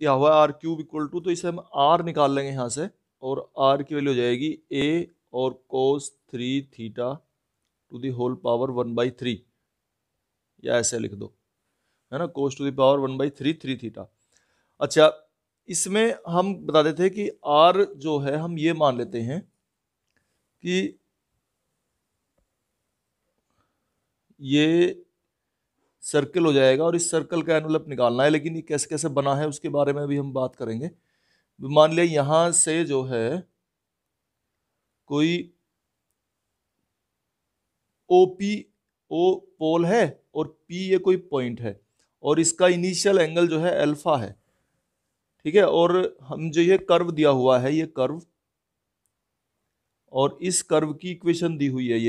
दिया हुआ है आर क्यूब इक्वल टू, तो इसे हम आर निकाल लेंगे यहाँ से, और आर की वैल्यू हो जाएगी ए और cos 3 theta to the whole power 1/3, या ऐसे लिख दो, है ना, cos to the power 1/3 3 theta. अच्छा, इसमें हम बता देते हैं कि आर जो है हम ये मान लेते हैं कि ये सर्कल हो जाएगा, और इस सर्कल का एनवलप निकालना है, लेकिन ये कैसे कैसे बना है उसके बारे में भी हम बात करेंगे। मान लिया यहां से जो है कोई ओपी, ओ पोल है, और पी ये कोई पॉइंट है, और इसका इनिशियल एंगल जो है अल्फा है, ठीक है। और हम जो ये कर्व दिया हुआ है, ये कर्व, और इस कर्व की इक्वेशन दी हुई है,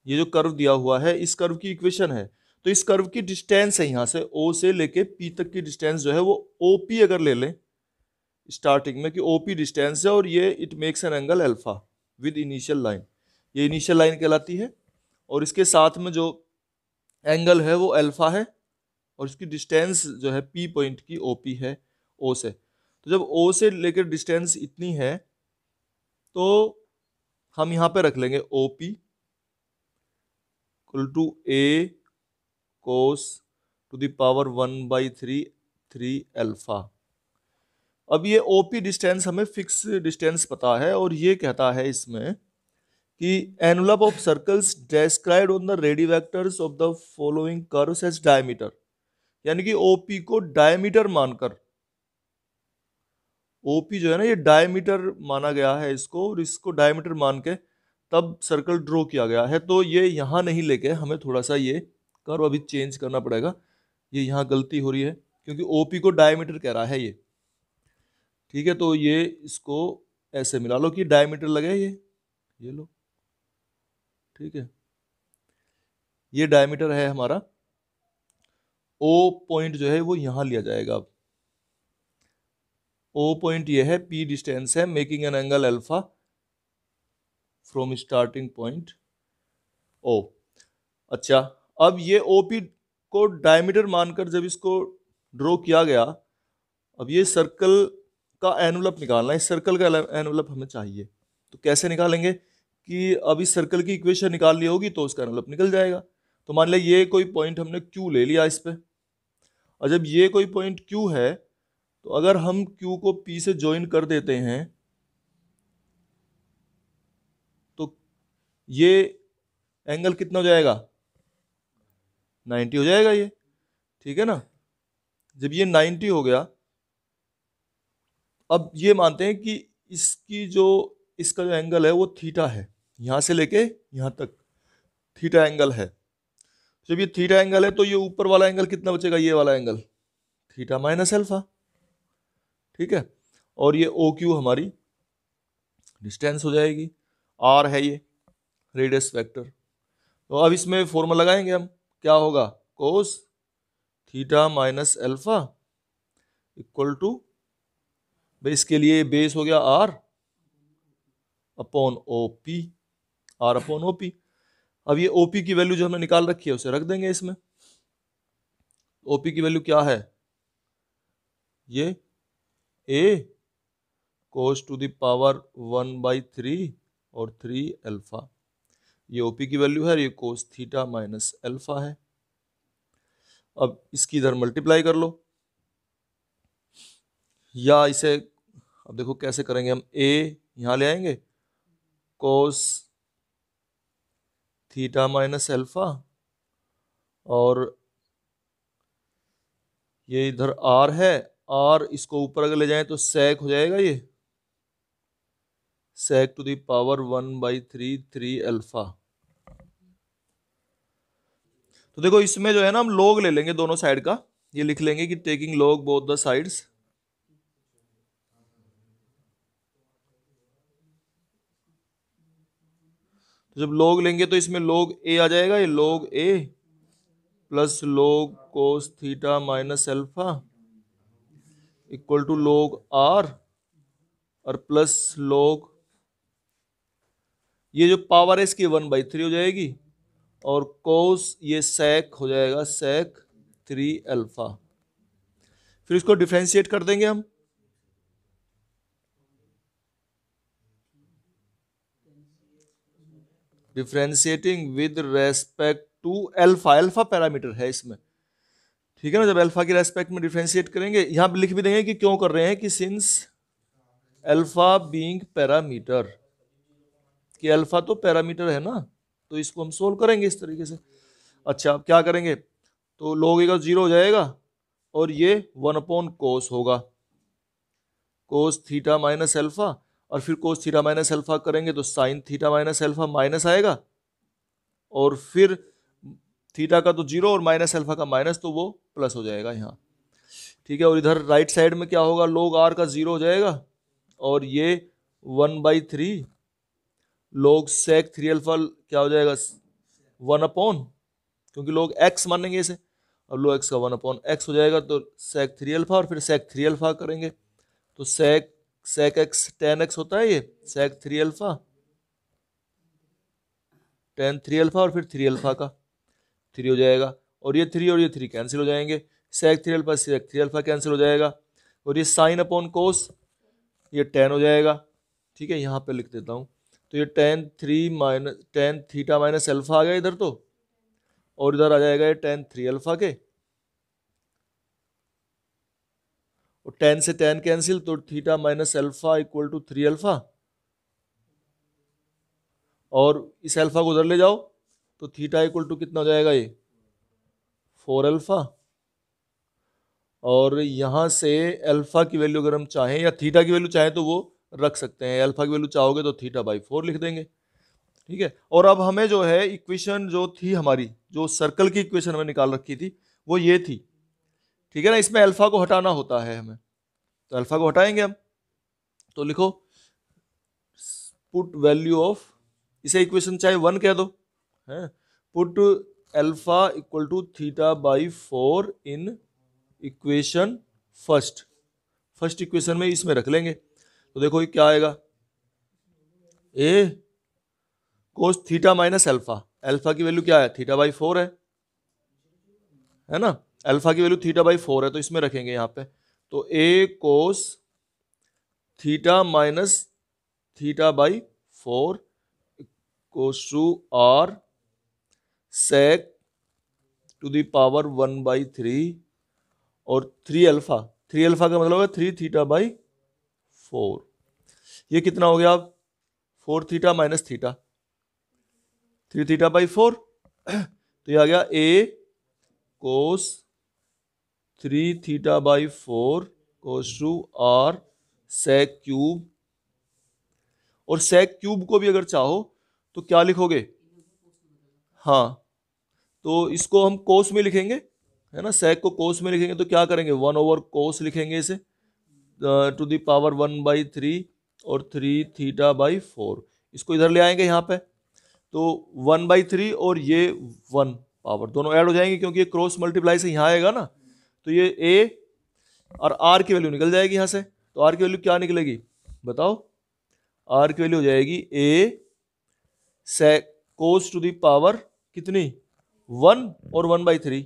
ये जो कर्व दिया हुआ है इस कर्व की इक्वेशन है। तो इस कर्व की डिस्टेंस है यहां से ओ से लेके पी तक की डिस्टेंस जो है वो ओपी अगर ले लें स्टार्टिंग में, कि ओपी डिस्टेंस है, और ये it makes an angle alpha with initial line, ये इनिशियल लाइन कहलाती है, और इसके साथ में जो एंगल है वो अल्फा है, और इसकी डिस्टेंस जो है पी पॉइंट की ओपी है ओ से। तो जब ओ से लेकर डिस्टेंस इतनी है तो हम यहां पे रख लेंगे OP equal to A cos to the power 1/3 3 alpha. अब ये ओपी डिस्टेंस हमें फिक्स डिस्टेंस पता है, और ये कहता है इसमें कि envelope of circles described on the radii vectors of the following curves as diameter, यानी कि ओपी को डायमीटर मानकर, ओपी जो है ना ये डायमीटर माना गया है इसको, और इसको डायमीटर मान के तब सर्कल ड्रॉ किया गया है। तो ये यहाँ नहीं लेके हमें थोड़ा सा ये कर्व अभी चेंज करना पड़ेगा, ये यहाँ गलती हो रही है, क्योंकि ओपी को डायमीटर कह रहा है ये, ठीक है। तो ये इसको ऐसे मिला लो कि डायमीटर लगे ये लो, ठीक है, ये डायमीटर है हमारा। ओ पॉइंट जो है वो यहाँ लिया जाएगा। अब ओ पॉइंट ये है, पी डिस्टेंस है, making an angle alpha from starting point O. अच्छा, अब ये ओपी को डायमीटर मानकर जब इसको ड्रॉ किया गया, अब ये सर्कल का एनवलप निकालना है, इस सर्कल का एनवलप हमें चाहिए। तो कैसे निकालेंगे कि अब इस सर्कल की इक्वेशन निकाल ली होगी तो उसका एनवलप निकल जाएगा। तो मान लिया ये कोई पॉइंट हमने क्यू ले लिया इस पे, और जब ये कोई पॉइंट क्यू है तो अगर हम क्यू को पी से ज्वाइन कर देते हैं तो ये एंगल कितना हो जाएगा, 90 हो जाएगा ये, ठीक है ना। जब ये 90 हो गया, अब ये मानते हैं कि इसकी जो इसका जो एंगल है वो थीटा है, यहां से लेके यहां तक थीटा एंगल है। जब ये थीटा एंगल है तो ये ऊपर वाला एंगल कितना बचेगा, ये वाला एंगल थीटा माइनस अल्फा, ठीक है। और ये ओ क्यू हमारी डिस्टेंस हो जाएगी, आर है ये रेडियस वेक्टर। तो अब इसमें फॉर्मूला लगाएंगे हम, क्या होगा, cos theta minus alpha equal to, base के लिए बेस हो गया R upon O P, R upon O P. अब ये ओपी की वैल्यू जो हमने निकाल रखी है उसे रख देंगे इसमें। ओपी की वैल्यू क्या है, ये ए कोस टू द पावर 1/3 और 3 अल्फा, ये ओपी की वैल्यू है, ये कोस थीटा माइनस अल्फा है। अब इसकी इधर मल्टीप्लाई कर लो, या इसे अब देखो कैसे करेंगे हम, ए यहां ले आएंगे कोस थीटा माइनस अल्फा, और ये इधर आर है, आर इसको ऊपर अगर ले जाएं तो सेक हो जाएगा, ये सेक टू द पावर 1/3 3 अल्फा। तो देखो इसमें जो है ना हम लॉग ले लेंगे दोनों साइड का, ये लिख लेंगे कि taking log both the sides. तो जब लॉग लेंगे तो इसमें लॉग ए आ जाएगा, ये log A plus log cos theta minus alpha equal to log R, और प्लस लॉग, ये जो पावर है इसकी 1/3 हो जाएगी, और कोस ये सेक हो जाएगा सेक 3 अल्फा। फिर इसको डिफरेंशिएट कर देंगे हम, differentiating with respect to alpha, alpha parameter है इसमें, ठीक है ना। जब अल्फा के रेस्पेक्ट में डिफरेंशिएट करेंगे, यहां पे लिख भी देंगे कि क्यों कर रहे हैं, कि सिंस अल्फा बीइंग पैरामीटर, कि अल्फा तो पैरामीटर है ना, तो इसको हम सोल्व करेंगे इस तरीके से। अच्छा, अब क्या करेंगे, तो log का 0 हो जाएगा और ये 1 कोस होगा, कोस थीटा माइनस अल्फा, और फिर कोस थीटा माइनस अल्फा करेंगे तो sine theta minus alpha minus आएगा, और फिर थीटा का तो 0 और माइनस अल्फा का माइनस, तो वो प्लस हो जाएगा यहाँ, ठीक है। और इधर राइट साइड में क्या होगा, log r का 0 हो जाएगा, और ये 1/3 log sec 3 अल्फा क्या हो जाएगा, 1 क्योंकि लोग x मानेंगे इसे, और लो x का 1/x हो जाएगा, तो sec 3 अल्फा, और फिर sec 3 अल्फा करेंगे तो sec x tan x होता है, ये sec 3 अल्फा tan 3 अल्फा, और फिर 3 अल्फा का 3 हो जाएगा, और ये 3 और ये 3 कैंसिल हो जाएंगे, sec 3 alpha sec 3 alpha cancel हो जाएगा, और ये साइन अपॉन कोस ये tan हो जाएगा, ठीक है। यहाँ पे लिख देता हूँ, तो ये tan थीटा माइनस अल्फा आ गया इधर, तो और इधर आ जाएगा ये tan 3 अल्फा के, और tan से tan कैंसिल, तो theta minus alpha equal to 3 alpha, और इस अल्फा को उधर ले जाओ तो थीटा इक्वल टू कितना हो जाएगा, ये 4 अल्फा, और यहां से अल्फा की वैल्यू अगर हम चाहें या थीटा की वैल्यू चाहें तो वो रख सकते हैं, अल्फा की वैल्यू चाहोगे तो θ/4 लिख देंगे, ठीक है। और अब हमें जो है इक्वेशन जो थी हमारी, जो सर्कल की इक्वेशन हमें निकाल रखी थी, वो ये थी, ठीक है ना। इसमें अल्फा को हटाना होता है हमें, तो अल्फा को हटाएंगे हम, तो लिखो पुट वैल्यू ऑफ, इसे इक्वेशन चाहे 1 कह दो, है, put alpha equal to θ/4 in equation first equation में इसमें रख लेंगे, तो देखो ये क्या आएगा, a cos theta minus alpha, alpha की वैल्यू क्या है, θ/4 है ना, अल्फा की वैल्यू θ/4 है, तो इसमें रखेंगे यहाँ पे, तो a cos theta minus θ/4 cos two R sec to the power 1/3, और 3 अल्फा का मतलब है 3 θ/4, ये कितना हो गया, 4 थीटा माइनस थीटा, 3 θ/4, तो ये आ गया ए कोस 3 θ/4 कोस टू आर सेक क्यूब, और सेक क्यूब को भी अगर चाहो तो क्या लिखोगे, हाँ, तो इसको हम कोस में लिखेंगे, है ना, सेक को कोस में लिखेंगे तो क्या करेंगे, 1/कोस लिखेंगे इसे टू द पावर 1/3 और 3 θ/4, इसको इधर ले आएंगे यहाँ पे, तो 1/3 और ये 1 पावर दोनों ऐड हो जाएंगे, क्योंकि ये क्रॉस मल्टीप्लाई से यहाँ आएगा ना, तो ये a और r की वैल्यू निकल जाएगी यहाँ से, तो r की वैल्यू क्या निकलेगी बताओ, r की वैल्यू हो जाएगी a sec cos to the power कितनी 1 और 1/3,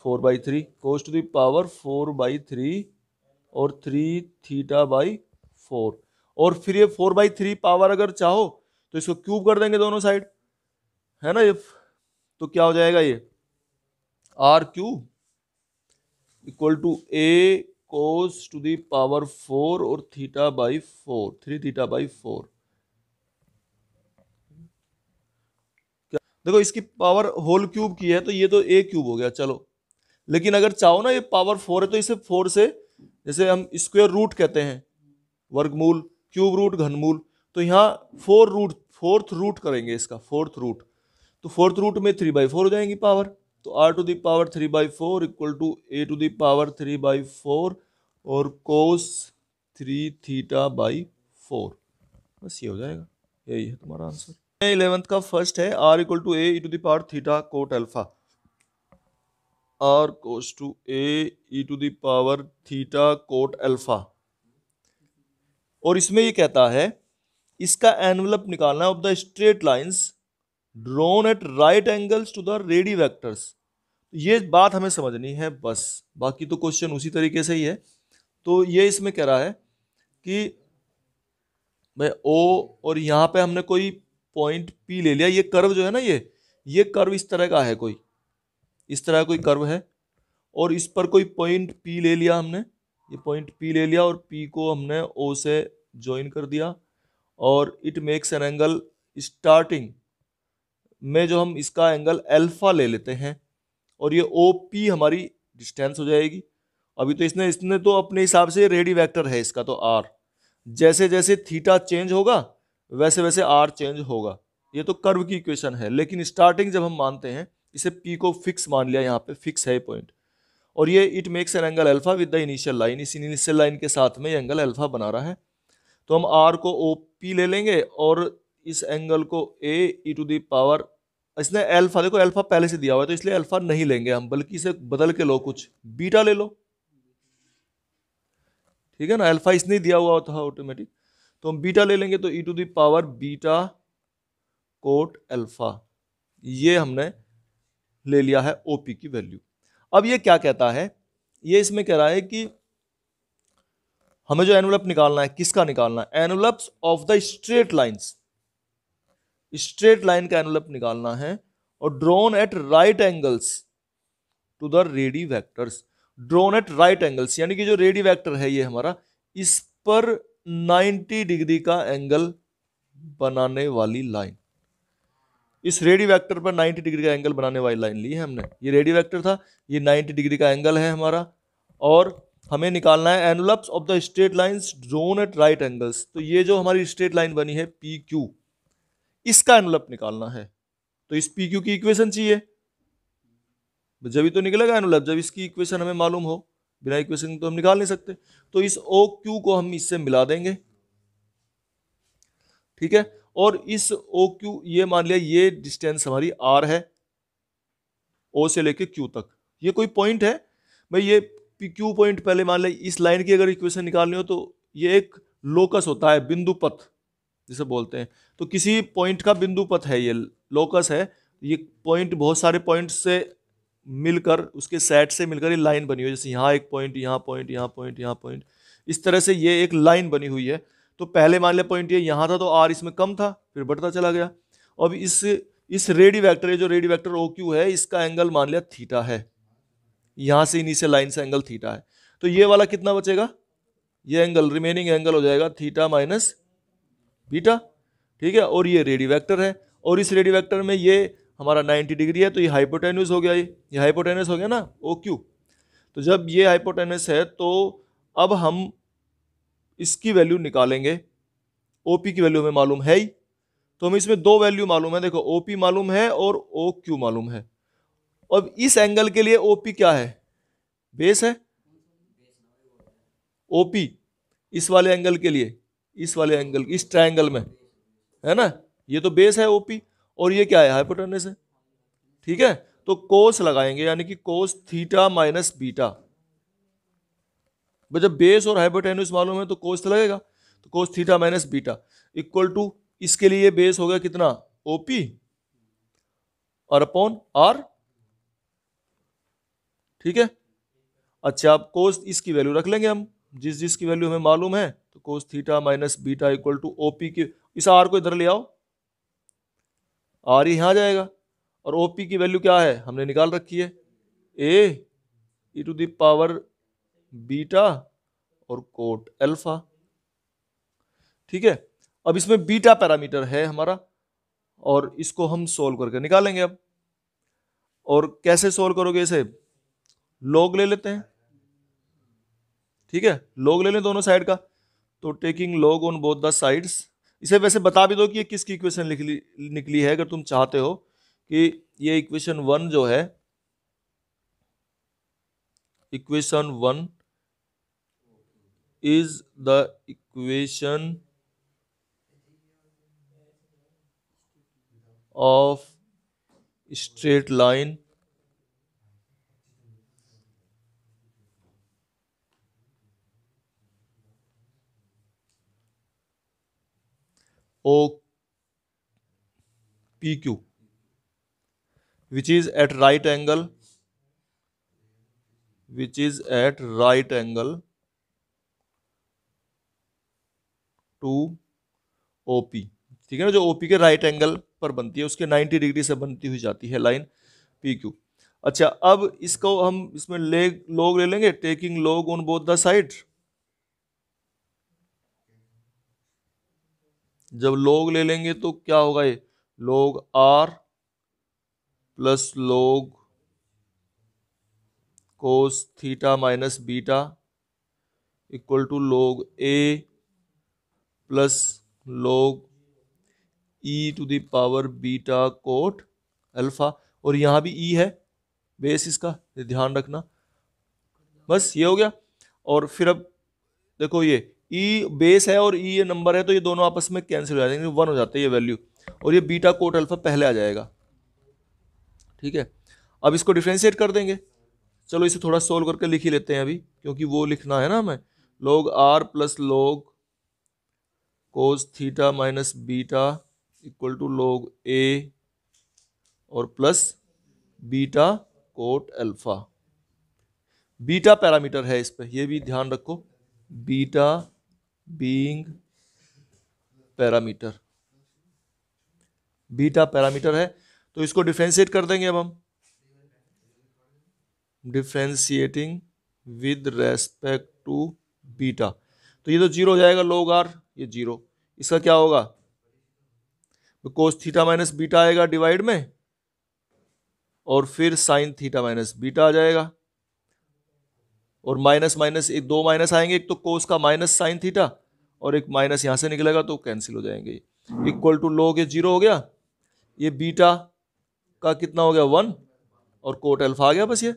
4/3 कोस टू द पावर 4/3 और 3 θ/4, और फिर ये 4/3 पावर अगर चाहो तो इसको क्यूब कर देंगे दोनों साइड, है ना, ये तो क्या हो जाएगा, ये r cube equal to a cos to the power 4 और θ/4, 3 θ/4। देखो इसकी पावर होल क्यूब की है तो ये तो a क्यूब हो गया, चलो, लेकिन अगर चाहो ना ये पावर 4 है तो इसे 4 से, जैसे हम स्क्वायर रूट कहते हैं, वर्गमूल, क्यूब रूट, घनमूल, तो यहाँ 4th रूट करेंगे इसका, 4th रूट, तो 4th रूट में 3/4 हो जाएंगी पावर, तो r to the power 3/4 equal to a to the power 3/4 और कोस 3 θ/4, बस ये हो जाएगा, यही है तुम्हारा आंसर। 11th का फर्स्ट है r equal to a e to the power theta cot alpha, r cos to a e to the power theta cot alpha, और इसमें ये कहता है इसका एनवलप निकालना of the straight lines drawn at right angles to the radii vectors. ये बात हमें समझनी है बस, बाकी तो क्वेश्चन उसी तरीके से ही है। तो ये इसमें कह रहा है कि भाई ओ, और यहां पे हमने कोई पॉइंट पी ले लिया। ये कर्व जो है ना, ये कर्व इस तरह का है, कोई इस तरह कोई कर्व है, और इस पर कोई पॉइंट पी ले लिया हमने, ये पॉइंट पी ले लिया, और पी को हमने ओ से ज्वाइन कर दिया, और it makes an angle. Starting में जो हम इसका एंगल अल्फा ले लेते हैं, और ये ओ पी हमारी डिस्टेंस हो जाएगी। अभी तो इसने इसने तो अपने हिसाब से रेडी वेक्टर है इसका, तो आर, जैसे जैसे थीटा चेंज होगा वैसे वैसे आर चेंज होगा। ये तो कर्व की इक्वेशन है, लेकिन स्टार्टिंग जब हम मानते हैं, इसे पी को फिक्स मान लिया, यहाँ पे फिक्स है पॉइंट, और ये it makes an angle alpha with the initial line, इस इनिशियल लाइन के साथ में ये एंगल अल्फा बना रहा है। तो हम आर को ओ पी ले लेंगे, और इस एंगल को ए ई टू दी पावर, इसने अल्फा, देखो अल्फा पहले से दिया हुआ है तो इसलिए अल्फा नहीं लेंगे हम, बल्कि इसे बदल के लो, कुछ बीटा ले लो, ठीक है ना, अल्फा इसने दिया हुआ था ऑटोमेटिक, तो हम बीटा ले लेंगे, तो e to the power beta cot alpha, ये हमने ले लिया है ओपी की वैल्यू। अब ये क्या कहता है, ये इसमें कह रहा है कि हमें जो एनवलप निकालना है, किसका निकालना है, envelopes of the straight lines, straight line का एनवलप निकालना है, और drawn at right angles to the radii vectors. Drawn at right angles यानी कि जो रेडी वेक्टर है ये हमारा, इस पर 90 डिग्री का एंगल बनाने वाली लाइन, इस रेडी वेक्टर पर 90 डिग्री का एंगल बनाने वाली लाइन ली है हमने। ये रेडी वेक्टर था, ये 90 डिग्री का एंगल है हमारा, और हमें निकालना है envelopes of the straight lines drawn at right angles. तो ये जो हमारी स्ट्रेट लाइन बनी है पी क्यू, इसका एनवलप निकालना है, तो इस पी क्यू की इक्वेशन चाहिए, जब ही तो निकलेगा एनवलप, जब इसकी इक्वेशन हमें मालूम हो, बिना इक्वेशन तो हम निकाल नहीं सकते। तो इस ओ क्यू को हम इससे मिला देंगे, ठीक है, और इस ओ क्यू, ये मान लिया ये डिस्टेंस हमारी आर है, ओ से लेके क्यू तक, ये कोई पॉइंट है भाई, ये पी क्यू पॉइंट, पहले मान लिया इस लाइन की अगर इक्वेशन निकालनी हो तो ये एक लोकस होता है, बिंदु पथ जिसे बोलते हैं, तो किसी पॉइंट का बिंदु पथ है, ये लोकस है, ये पॉइंट बहुत सारे पॉइंट से मिलकर, उसके सेट से मिलकर ये लाइन बनी हुई है, जैसे यहाँ एक पॉइंट, यहाँ पॉइंट, यहाँ पॉइंट, यहाँ पॉइंट, इस तरह से ये एक लाइन बनी हुई है। तो पहले मान लिया पॉइंट ये यहाँ था, तो आर इसमें कम था, फिर बढ़ता चला गया। अब इस रेडी वेक्टर, ये जो रेडी वेक्टर ओ क्यू है, इसका एंगल मान लिया थीटा है, यहां से इनिशियल लाइन से एंगल थीटा है, तो ये वाला कितना बचेगा, ये एंगल, रिमेनिंग एंगल हो जाएगा थीटा माइनस बीटा, ठीक है, और ये रेडी वेक्टर है, और इस रेडी वेक्टर में ये हमारा 90 डिग्री है, तो ये हाइपोटेन्यूज हो गया, ये हाइपोटेन्यूज हो गया ना ओ क्यू। तो जब ये हाइपोटेन्यूज है, तो अब हम इसकी वैल्यू निकालेंगे, ओपी की वैल्यू हमें मालूम है ही, तो हमें इसमें दो वैल्यू मालूम है, देखो ओपी मालूम है और ओ क्यू मालूम है। अब इस एंगल के लिए ओपी क्या है, बेस है, ओपी इस वाले एंगल के लिए, इस वाले एंगल, इस ट्रायंगल में है ना, ये तो बेस है ओपी, और ये क्या है, हाइपोटेनस है, ठीक है। तो कोस लगाएंगे, यानी कि कोस थीटा माइनस बीटा, जब बेस और हाइपोटेनस मालूम है तो कोस तो लगेगा, तो cos theta minus beta equal to, इसके लिए बेस हो गया कितना, ओपी, और अपॉन आर, ठीक है। अच्छा, अब कोस इसकी वैल्यू रख लेंगे हम, जिस जिसकी वैल्यू हमें मालूम है, तो cos theta minus beta equal to OP की, इस आर को इधर ले आओ, आर यहां आ जाएगा, और ओपी की वैल्यू क्या है हमने निकाल रखी है, ए E to the power beta और कोट अल्फा, ठीक है। अब इसमें बीटा पैरामीटर है हमारा, और इसको हम सोल्व करके निकालेंगे अब। और कैसे सोल्व करोगे इसे, लॉग ले लेते हैं, ठीक है, लॉग ले लें दोनों साइड का, तो taking log on both the sides. इसे वैसे बता भी दो कि ये किसकी इक्वेशन निकली है, अगर तुम चाहते हो कि ये इक्वेशन 1 जो है, equation 1 is the equation of straight line O P Q, which is at right angle to OP, ठीक है ना, जो OP के राइट एंगल पर बनती है, उसके 90 डिग्री से बनती हुई जाती है लाइन PQ। अच्छा, अब इसको हम इसमें log ले लेंगे, taking log on both the side. जब log ले लेंगे तो क्या होगा, ये log R plus log cos theta minus beta equal to log A plus log e to the power beta cot alpha. और यहां भी e है बेस इसका, ध्यान रखना। बस ये हो गया। और फिर अब देखो, ये e बेस है और e ये नंबर है, तो ये दोनों आपस में कैंसिल हो जाएंगे, 1 हो जाते हैं ये वैल्यू, और ये बीटा कोट अल्फा पहले आ जाएगा। ठीक है, अब इसको डिफ्रेंशिएट कर देंगे। चलो इसे थोड़ा सोल्व करके लिख ही लेते हैं अभी, क्योंकि वो लिखना है ना हमें। log r plus log cos theta minus beta equal to log a और plus beta cot alpha. Beta parameter है इस पे, ये भी ध्यान रखो, beta being parameter, beta parameter है। तो इसको डिफरेंशिएट कर देंगे अब हम, differentiating with respect to beta. तो ये तो 0 हो जाएगा, log r ये 0, इसका क्या होगा, कोस थीटा माइनस बीटा आएगा डिवाइड में, और फिर साइन थीटा माइनस बीटा आ जाएगा, और माइनस माइनस एक दो माइनस आएंगे, एक तो कोस का माइनस साइन थीटा और एक माइनस यहां से निकलेगा, तो कैंसिल हो जाएंगे। इक्वल टू log ये 0 हो गया, ये बीटा का कितना हो गया 1, और कोट अल्फा आ गया बस ये,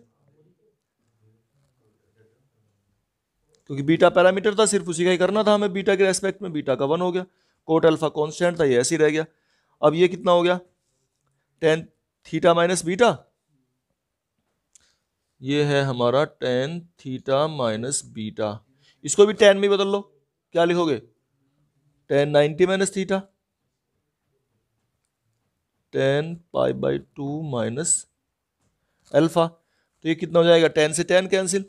क्योंकि बीटा पैरामीटर था, सिर्फ उसी का ही करना था हमें बीटा के रेस्पेक्ट में, बीटा का 1 हो गया, कोट अल्फा कांस्टेंट था, ये ऐसे ही रह गया। अब ये कितना हो गया, टेन थीटा माइनस बीटा, ये है हमारा टेन थीटा माइनस बीटा। इसको भी टेन में बदल लो, क्या लिखोगे, tan 90 minus theta, tan pi by 2 minus alpha. तो ये कितना हो जाएगा, टेन से tan cancel,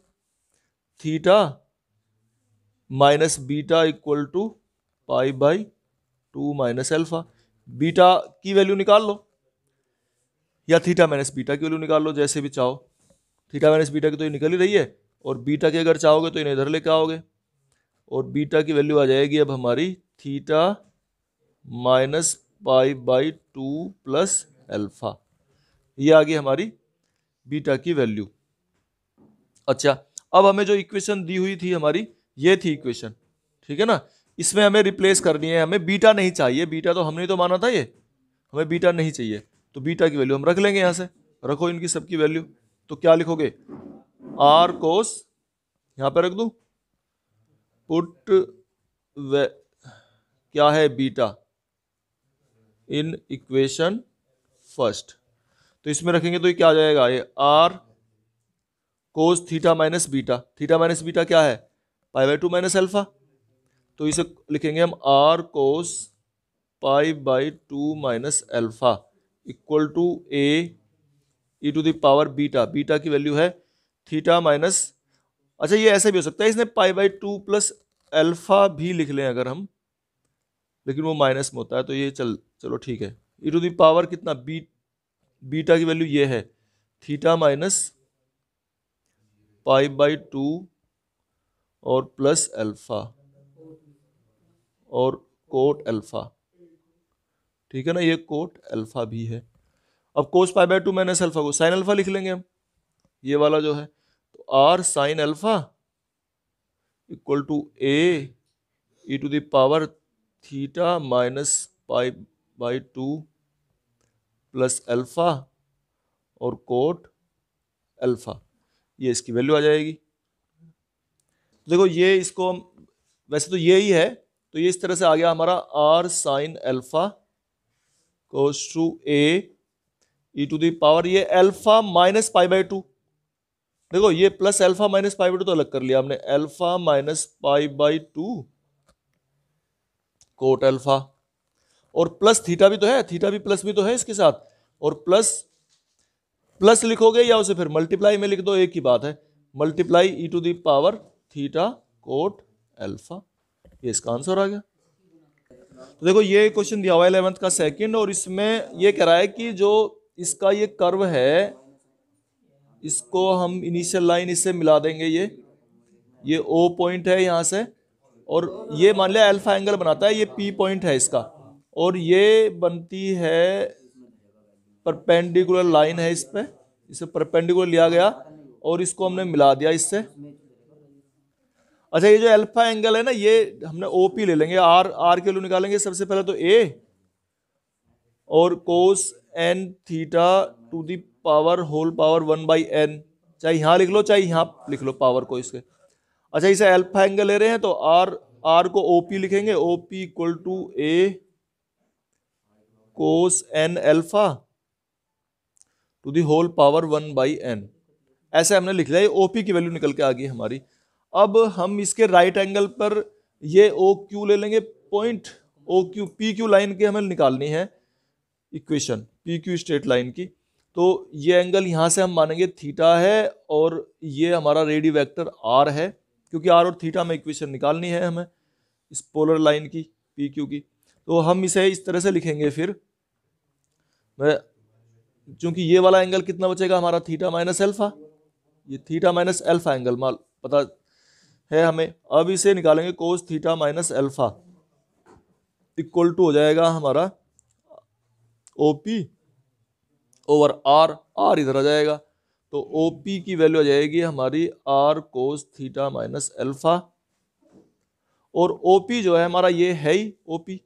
theta minus beta equal to pi by 2 minus alpha. Beta की वैल्यू निकाल लो, या थीटा माइनस बीटा की वैल्यू निकाल लो, जैसे भी चाहो। थीटा माइनस बीटा की तो ये निकल ही रही है, और बीटा की अगर चाहोगे तो इन्हें इधर लेके आओगे, और बीटा की वैल्यू आ जाएगी अब हमारी theta minus pi by 2 plus alpha. ये आ गई हमारी बीटा की वैल्यू। अच्छा, अब हमें जो इक्वेशन दी हुई थी हमारी, ये थी इक्वेशन, ठीक है ना, इसमें हमें रिप्लेस करनी है, हमें बीटा नहीं चाहिए, बीटा तो हमने तो माना था, ये हमें बीटा नहीं चाहिए, तो बीटा की वैल्यू हम रख लेंगे, यहां से रखो इनकी सबकी वैल्यू। तो क्या लिखोगे, आर कोस, यहां पर रख दू, पुट क्या है बीटा इन इक्वेशन फर्स्ट। तो इसमें रखेंगे तो ये क्या आ जाएगा, ये R cos theta minus beta, theta minus beta क्या है, पाई बाई 2 माइनस अल्फा। तो इसे लिखेंगे हम R cos pi by 2 minus alpha equal to A E to the power beta, beta की वैल्यू है थीटा माइनस, अच्छा ये ऐसा भी हो सकता है, इसने पाई बाई 2 प्लस अल्फा भी लिख लें अगर हम, लेकिन वो माइनस में होता है, तो ये चलो ठीक है, ई टू द पावर कितना बीटा की वैल्यू ये है थीटा माइनस पाई बाई 2 और प्लस अल्फा और कोट अल्फा, ठीक है ना, ये कोट अल्फा भी है। अब cos pi by 2 minus alpha को साइन अल्फा लिख लेंगे हम, ये वाला जो है, तो R sine alpha equal to A E to the power theta minus pi by 2 plus alpha और कोट अल्फा, ये इसकी वैल्यू आ जाएगी। देखो ये इसको हम, वैसे तो ये ही है, तो ये इस तरह से आ गया हमारा R sine alpha cos to A E to the power, ये अल्फा माइनस पाई बाई 2, देखो ये plus alpha minus pi by 2 तो अलग कर लिया हमने, alpha minus pi by 2 cot alpha, और प्लस थीटा भी तो है, थीटा भी प्लस भी तो है इसके साथ, और प्लस प्लस लिखोगे या उसे फिर मल्टीप्लाई में लिख दो, एक ही बात है, multiply E to the power theta cot alpha, ये इसका आंसर आ गया। तो देखो ये क्वेश्चन दिया हुआ है 11th का सेकंड, और इसमें ये कह रहा है कि जो इसका ये कर्व है, इसको हम इनिशियल लाइन इससे मिला देंगे, ये ओ पॉइंट है यहाँ से, और ये मान लिया अल्फा एंगल बनाता है, ये पी पॉइंट है इसका, और ये बनती है परपेंडिकुलर लाइन है इस पे, इसे परपेंडिकुलर लिया गया और इसको हमने मिला दिया इससे। अच्छा ये जो अल्फा एंगल है ना, ये हमने ओपी ले लेंगे, आर के वैल्यू निकालेंगे सबसे पहले तो ए, और cos N theta to the power whole power 1/n, चाहे यहां लिख लो चाहे यहां लिख लो पावर को इसके। अच्छा इसे अल्फा एंगल ले रहे हैं तो आर को ओपी लिखेंगे, OP equal to A cos N alpha to the whole power 1/n, ऐसे हमने लिख लिया, ओपी की वैल्यू निकल के आ गई हमारी। अब हम इसके राइट एंगल पर ये ओ क्यू ले लेंगे point, O Q P Q line की हमें निकालनी है equation, P Q straight line की। तो ये एंगल यहां से हम मानेंगे थीटा है, और ये हमारा रेडी वेक्टर आर है, क्योंकि आर और थीटा में इक्वेशन निकालनी है हमें इस पोलर लाइन की पी क्यू की। तो हम इसे इस तरह से लिखेंगे फिर, क्योंकि ये वाला एंगल कितना बचेगा हमारा थीटा माइनस अल्फा, ये थीटा माइनस अल्फा एंगल माल पता है हमें। अब इसे निकालेंगे cos theta minus alpha equal to हो जाएगा हमारा ओपी ओवर आर, आर इधर आ जाएगा, तो ओपी की वैल्यू आ जाएगी हमारी r cos theta minus alpha, और ओपी जो है हमारा ये है ही OP,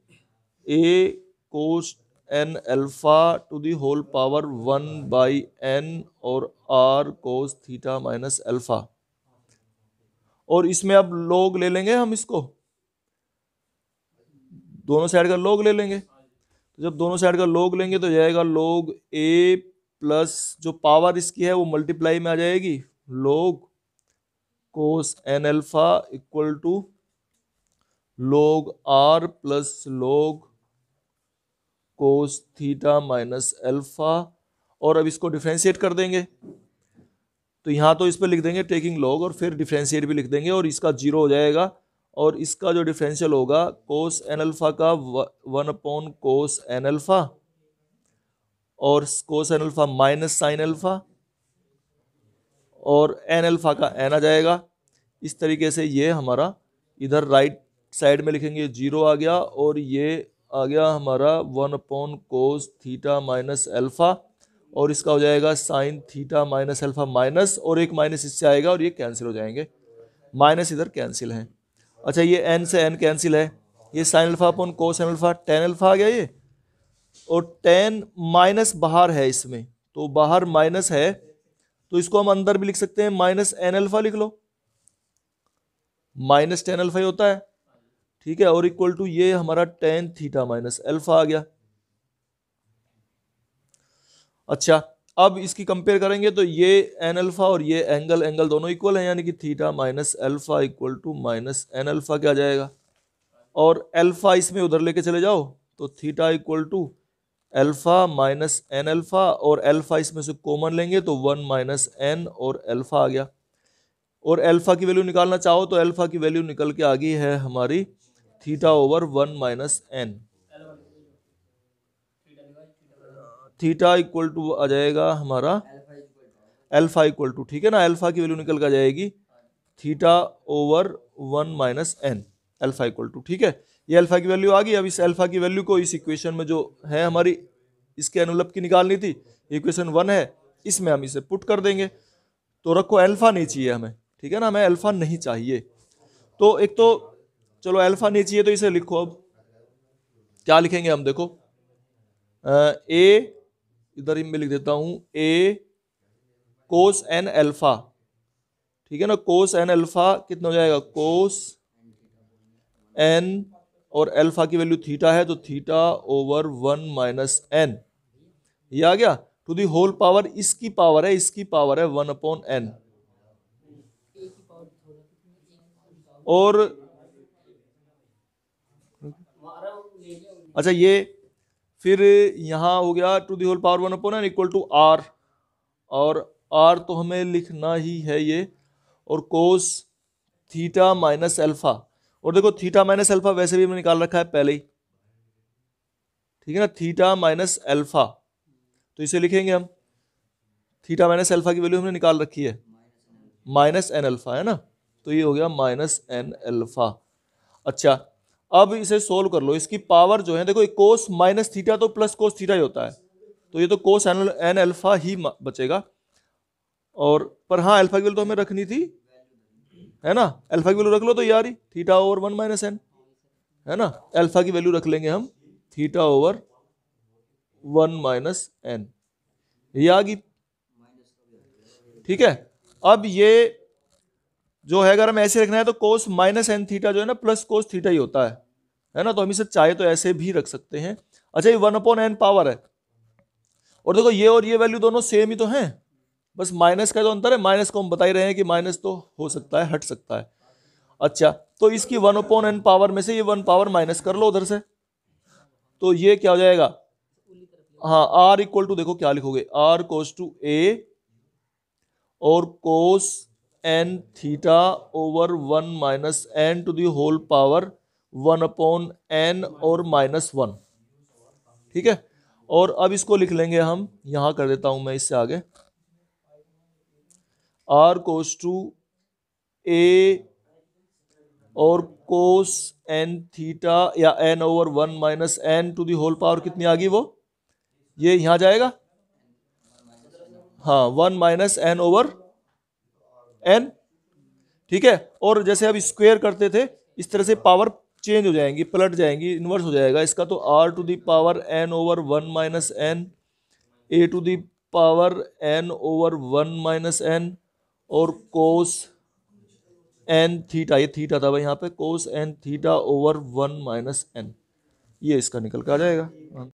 a cos N alpha to the whole power 1/n और r cos theta minus alpha. और इसमें अब लॉग ले लेंगे हम इसको, दोनों साइड का लॉग ले लेंगे। तो जब दोनों साइड का लॉग लेंगे तो जाएगा लॉग ए प्लस जो पावर इसकी है वो मल्टीप्लाई में आ जाएगी, log cos N alpha equal to log R plus log cos theta minus alpha. और अब इसको डिफरेंशिएट कर देंगे, तो यहां तो इस पर लिख देंगे टेकिंग लॉग, और फिर डिफरेंशिएट भी लिख देंगे, और इसका 0 हो जाएगा, और इसका जो डिफरेंशियल होगा कोस एन अल्फा का 1 कोस एन अल्फा, और cos N alpha minus sine alpha, और एन अल्फा का एन आ जाएगा। इस तरीके से ये हमारा इधर राइट साइड में लिखेंगे 0 आ गया, और ये आ गया हमारा 1 कोस थीटा माइनस अल्फा, और इसका हो जाएगा sine theta minus alpha minus, और एक माइनस इससे आएगा और ये कैंसिल हो जाएंगे, माइनस इधर कैंसिल है। अच्छा ये एन से एन कैंसिल है, ये sine alpha upon cos N alpha, tan alpha आ गया ये, और टेन माइनस बाहर है इसमें, तो बाहर माइनस है, तो इसको हम अंदर भी लिख सकते हैं, माइनस एन अल्फा लिख लो, माइनस टेन अल्फा ही होता है, ठीक है, और इक्वल टू ये हमारा टेन थीटा माइनस अल्फा आ गया। अच्छा अब इसकी कंपेयर करेंगे तो ये एन अल्फा और ये एंगल दोनों इक्वल हैं, यानी कि theta minus alpha equal to minus N alpha क्या जाएगा, और अल्फा इसमें उधर लेके चले जाओ तो theta equal to alpha minus N alpha, और अल्फा इसमें से कॉमन लेंगे तो 1 माइनस एन और अल्फा आ गया। और अल्फा की वैल्यू निकालना चाहो तो अल्फा की वैल्यू निकल के आ गई है हमारी theta over 1 minus n, theta equal to आ जाएगा हमारा अल्फा इक्वल टू, ठीक है ना, अल्फा की वैल्यू निकल कर जाएगी theta over 1 minus N, alpha equal to, ठीक है, ये अल्फा की वैल्यू आ गई। अब इस अल्फा की वैल्यू को इस इक्वेशन में जो है हमारी इसके एनवलप की निकालनी थी, इक्वेशन 1 है, इसमें हम इसे पुट कर देंगे। तो रखो अल्फा नहीं चाहिए हमें, ठीक है ना, हमें अल्फा नहीं चाहिए, तो एक तो चलो अल्फा नहीं चाहिए तो इसे लिखो, अब क्या लिखेंगे हम देखो, ए इधर मैं लिख देता हूं, ए कोस एन अल्फा, ठीक है ना, कोस एन अल्फा कितना हो जाएगा, कोस एन और अल्फा की वैल्यू थीटा है तो थीटा ओवर 1 माइनस एन, ये आ गया टू दी होल पावर, इसकी पावर है, इसकी पावर है 1 अपॉन एन, और अच्छा ये फिर यहां हो गया to the whole power 1 upon N equal to R, और r तो हमें लिखना ही है ये, और कोस थीटा माइनस अल्फा। और देखो थीटा माइनस अल्फा वैसे भी हमने निकाल रखा है पहले ही, ठीक है ना, थीटा माइनस अल्फा। तो इसे लिखेंगे हम, थीटा माइनस अल्फा की वैल्यू हमने निकाल रखी है, माइनस एन अल्फा, है ना। तो ये हो गया माइनस एन अल्फा। अच्छा, अब इसे सोल्व कर लो। इसकी पावर जो है देखो, कोस माइनस थीटा तो प्लस कोस थीटा ही होता है, तो ये तो कोस एन अल्फा ही बचेगा। और पर हाँ, अल्फा की वैल्यू तो हमें रखनी थी, है ना। अल्फा की वैल्यू रख लो तो यार ही थीटा ओवर 1 माइनस एन, है ना। अल्फा की वैल्यू रख लेंगे हम थीटा ओवर 1 माइनस एन, ये आ गई, ठीक है। अब ये जो है, अगर हम ऐसे रखना है तो कोस माइनस एन थीटा जो है ना प्लस कोस थीटा ही होता है ना। तो हम इसे चाहे तो ऐसे भी रख सकते हैं। अच्छा, ये 1/n पावर है, और देखो ये और ये वैल्यू दोनों सेम ही तो हैं, बस माइनस का जो अंतर है, माइनस को हम बता ही रहे हैं कि माइनस तो हो सकता है, हट सकता है। अच्छा, तो इसकी 1/n पावर में से ये 1 पावर माइनस कर लो उधर से, तो ये क्या हो जाएगा, हाँ, आर इक्वल टू, देखो क्या लिखोगे, आर कोस टू ए और cos N theta over 1 minus N to the whole power 1/n और -1, ठीक है। और अब इसको लिख लेंगे हम, यहां कर देता हूं मैं इससे आगे, आर कोस टू ए और कोस एन थीटा या N over 1 minus N to the whole power कितनी आ गई, वो ये यहां जाएगा, हाँ, 1 माइनस एन ओवर एन, ठीक है। और जैसे अब स्क्वायर करते थे, इस तरह से पावर चेंज हो जाएंगी, पलट जाएंगी, इन्वर्स हो जाएगा इसका। तो r to the power n over 1 minus n, a to the power n over 1 minus N, और कोस एन थीटा, ये थीटा था भाई यहाँ पे, cos N theta over 1 minus n, ये इसका निकल कर आ जाएगा।